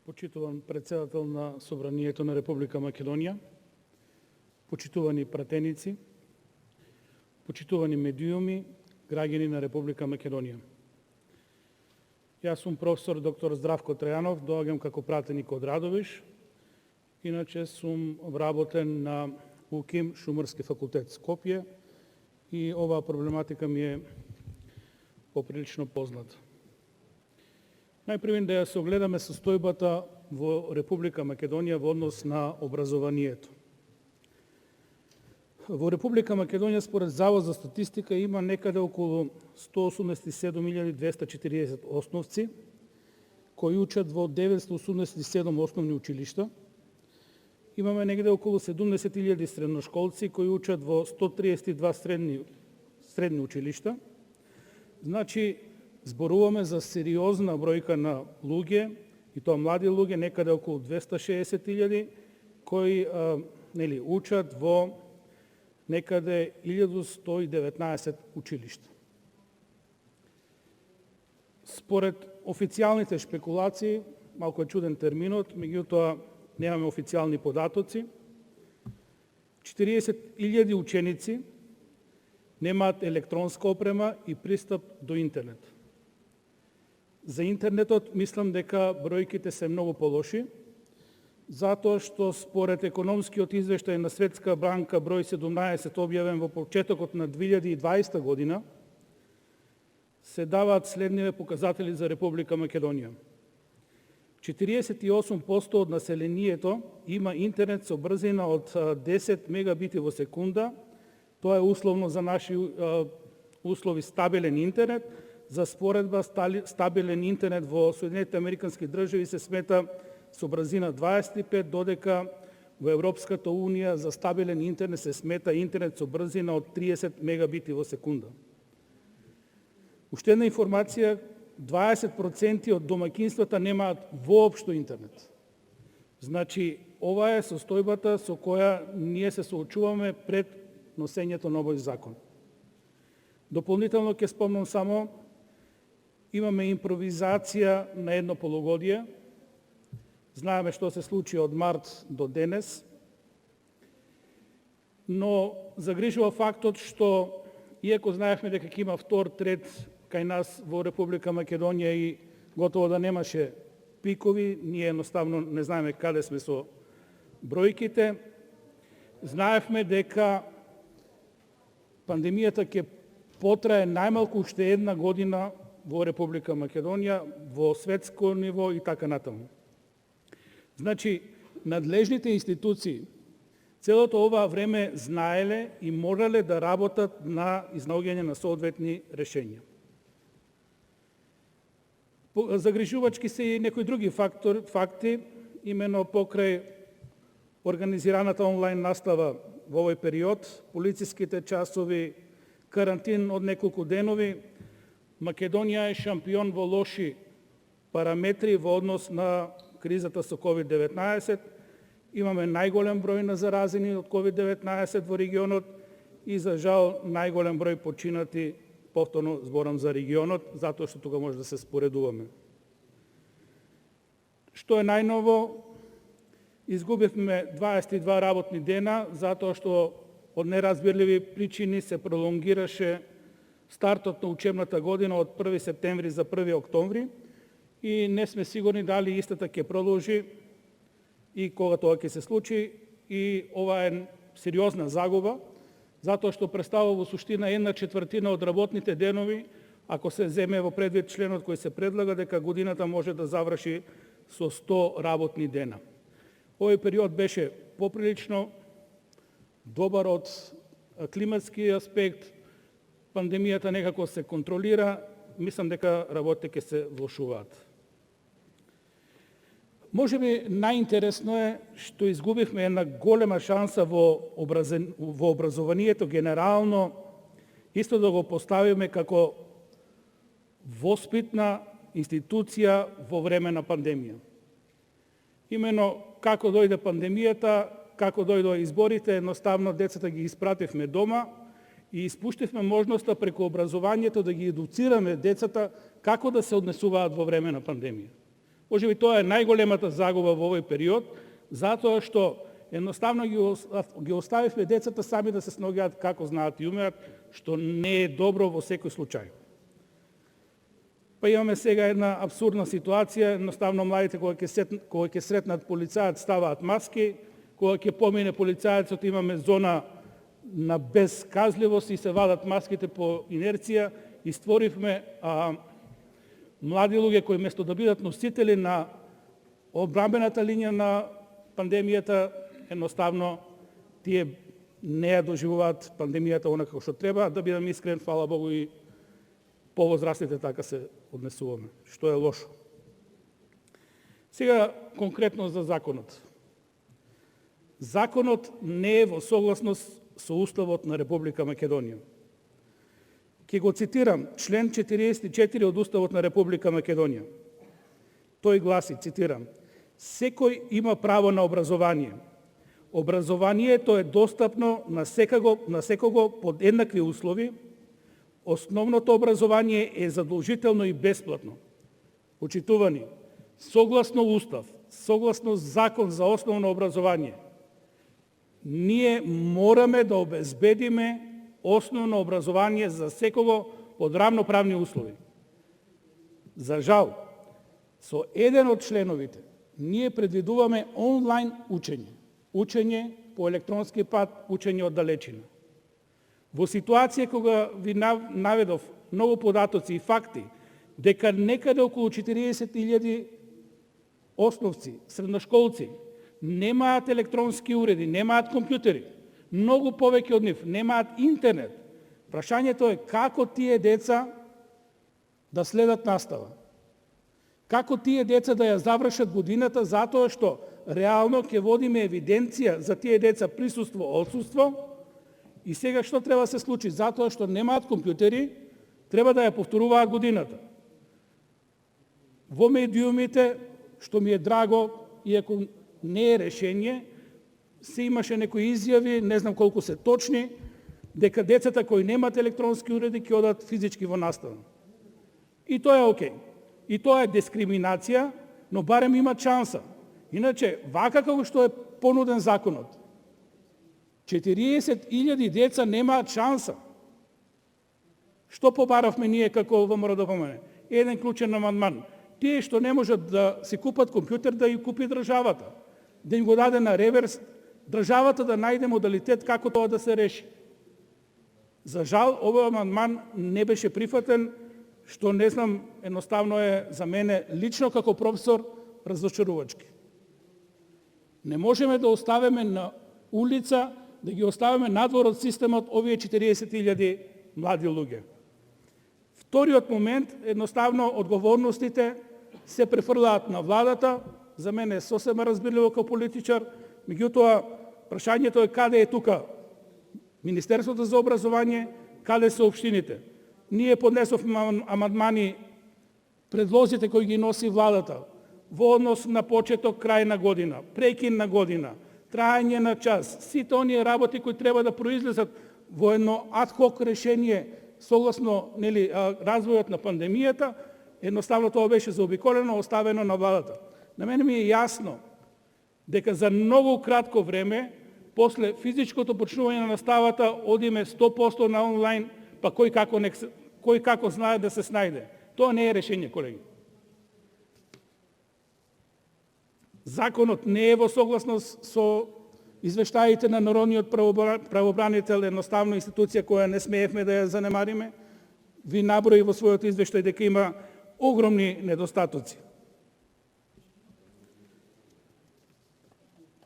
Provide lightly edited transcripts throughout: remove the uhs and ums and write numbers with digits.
Почитуван председател на Собранието на Република Македонија, почитувани пратеници, почитувани медиуми, граѓани на Република Македонија. Јас сум професор доктор Здравко Трајанов, доаѓам како пратеник од Радовиш, иначе сум вработен на УКИМ Шумарски факултет Скопје и оваа проблематика ми е поприлично позната. Најпрвен да ја согледаме состојбата во Република Македонија во однос на образованието. Во Република Македонија според Завод за статистика има некаде околу 187.240 основци кои учат во 987 основни училишта. Имаме негде околу 70.000 средношколци кои учат во 132 средни училишта. Значи, зборуваме за сериозна бројка на луѓе, и тоа млади луѓе, некаде околу 260.000, кои учат во некаде 1119 училишта. Според официјалните шпекулации, малку е чуден терминот, меѓутоа немаме официјални податоци, 40.000 ученици немаат електронска опрема и пристап до интернет. За интернетот мислам дека бројките се многу полоши, затоа што според економскиот извештај на Светска банка број 17 објавен во почетокот на 2020 година, се даваат следниве показатели за Република Македонија. 48% од населението има интернет со брзина од 10 мегабити во секунда. Тоа е условно за наши услови стабилен интернет. За споредба, стабилен интернет во Соединетите Американски држави се смета со брзина 25, додека во Европската Унија за стабилен интернет се смета интернет со брзина од 30 мегабити во секунда. Уште една информација, 20% од домаќинствата немаат воопшто интернет. Значи, ова е состојбата со која ние се соочуваме пред носењето на овој закон. Дополнително ќе спомнам само, имаме импровизација на едно полугодие. Знаеме што се случи од март до денес, но загрижува фактот што, иако знаевме дека ќе има втор, трет кај нас во Република Македонија и готово да немаше пикови, ние едноставно не знаеме каде сме со бројките. Знаевме дека пандемијата ќе потрае најмалку уште една година во Република Македонија, во светско ниво и така натаму. Значи, надлежните институции целото ова време знаеле и морале да работат на изнаоѓање на соодветни решенија. Загрижувачки се и некои други факти, имено покрај организираната онлайн настава во овој период, полициските часови, карантин од неколку денови. Македонија е шампион во лоши параметри во однос на кризата со COVID-19. Имаме најголем број на заразени од COVID-19 во регионот и, за жал, најголем број починати, повторно зборам за регионот, затоа што тука може да се споредуваме. Што е најново? Изгубивме 22 работни дена, затоа што од неразбирливи причини се пролонгираше стартот на учебната година од 1 септември за 1 октомври и не сме сигурни дали истата ќе продолжи и кога тоа ќе се случи. И ова е сериозна загуба, затоа што представува во суштина 1/4 од работните денови, ако се земе во предвид членот кој се предлага дека годината може да заврши со 100 работни дена. Овој период беше поприлично добар од климатски аспект, пандемијата некако се контролира, мислам дека работите ќе се влошуваат. Можеби најинтересно е што изгубивме една голема шанса во образованието генерално, исто да го поставиме како воспитна институција во време на пандемија. Имено како дојде пандемијата, како дојдоа изборите, едноставно децата ги испративме дома и испуштивме можноста преку образованието да ги едуцираме децата како да се однесуваат во време на пандемија. Можеби тоа е најголемата загуба во овој период, затоа што едноставно ги оставивме децата сами да се снаоѓаат како знаат и умеат, што не е добро во секој случај. Па имаме сега една абсурдна ситуација, едноставно младите кога ќе сретнат полицајот ставаат маски, кога ќе помине полицајецот имаме зона на безказливост и се вадат маските по инерција и створивме млади луѓе кои место да бидат носители на одбрамбената линија на пандемијата, едноставно тие не ја доживуваат пандемијата онака како што треба, да бидам искрен, фала Богу и повозрастните така се однесуваме, што е лошо. Сега конкретно за законот. Законот не е во согласност со Уставот на Република Македонија. Ке го цитирам, член 44 од Уставот на Република Македонија. Тој гласи, цитирам, секој има право на образование. Образованието е достапно на секого под еднакви услови. Основното образование е задолжително и бесплатно. Почитувани, согласно Устав, согласно Закон за основно образование, ние мораме да обезбедиме основно образование за секого под равноправни услови. За жал, со еден од членовите, ние предвидуваме онлайн учење. Учење по електронски пат, учење од далечина. Во ситуација кога ви наведов многу податоци и факти, дека некаде околу 40.000 основци, средношколци, немаат електронски уреди, немаат компјутери, многу повеќе од нив немаат интернет. Прашањето е како тие деца да следат настава. Како тие деца да ја завршат годината, затоа што реално ќе водиме евиденција за тие деца присуство, отсуство, и сега што треба да се случи? Затоа што немаат компјутери, треба да ја повторуваат годината. Во медиумите, што ми е драго, иако не е решение, се имаше некои изјави, не знам колку се точни, дека децата кои немаат електронски уреди ќе одат физички во настава. И тоа е окей. И тоа е дискриминација, но барем има шанса. Иначе, вака како што е понуден законот, 40.000 деца немаат шанса. Што побаравме ние како ВМРО да помene? Еден клучен амандман. Тие што не можат да си купат компјутер, да ја купи државата. Да им го даде на реверс, државата да најде модалитет како тоа да се реши. За жал, овој амандман не беше прифатен, што не знам, едноставно е за мене лично како професор разочарувачки. Не можеме да оставиме на улица, да ги оставиме надвор од системот овие 40.000 млади луѓе. Вториот момент, едноставно, одговорностите се префрлаат на владата, за мене е сосема разбирливо како политичар, меѓутоа, прашањето е каде е тука Министерството за образование, каде се општините. Ние поднесовме амандмани, предлозите кои ги носи владата, во однос на почеток, крај на година, прекин на година, трајање на час, сите оние работи кои треба да произлезат во едно адхок решение согласно развојот на пандемијата, едноставно тоа беше заобиколено, оставено на владата. На мене ми е јасно дека за многу кратко време, после физичкото почнување на наставата, одиме 100% на онлайн, па кој како знае да се снајде. Тоа не е решение, колеги. Законот не е во согласност со извештаите на народниот правобранител, едноставно институција која не смеевме да ја занемариме. Ви наброи во својот извештај дека има огромни недостатоци.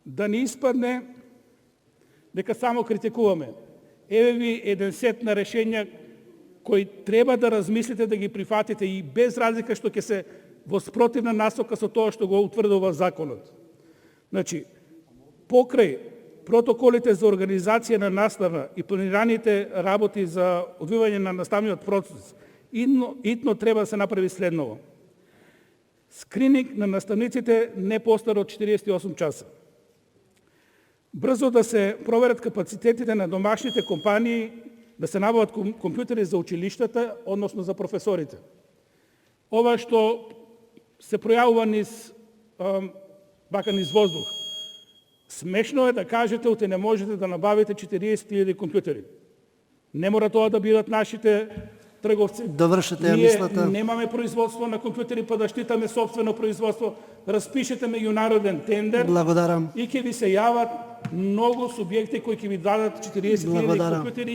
Да не испадне дека само критикуваме. Еве ви еден сет на решенја кои треба да размислите да ги прифатите и без разлика што ќе се во спротивна насока со тоа што го утврдува законот. Значи, покрај протоколите за организација на настава и планираните работи за одвивање на наставниот процес, итно треба да се направи следново. Скрининг на наставниците не постар од 48 часа. Брзо да се проверат капацитетите на домашните компании, да се набават компјутери за училиштата, односно за професорите. Ова што се пројавува низ воздух. Смешно е да кажете оти не можете да набавите 40.000 компјутери. Не мора тоа да бидат нашите трговци. Довршете ја Ние мислата. немаме производство на компјутери, па да штитаме собствено производство. Распишете меѓународен тендер Благодарам. и ќе ви се јават многу субјекти кои ќе ви дадат 40.000 Благодарам. компјутери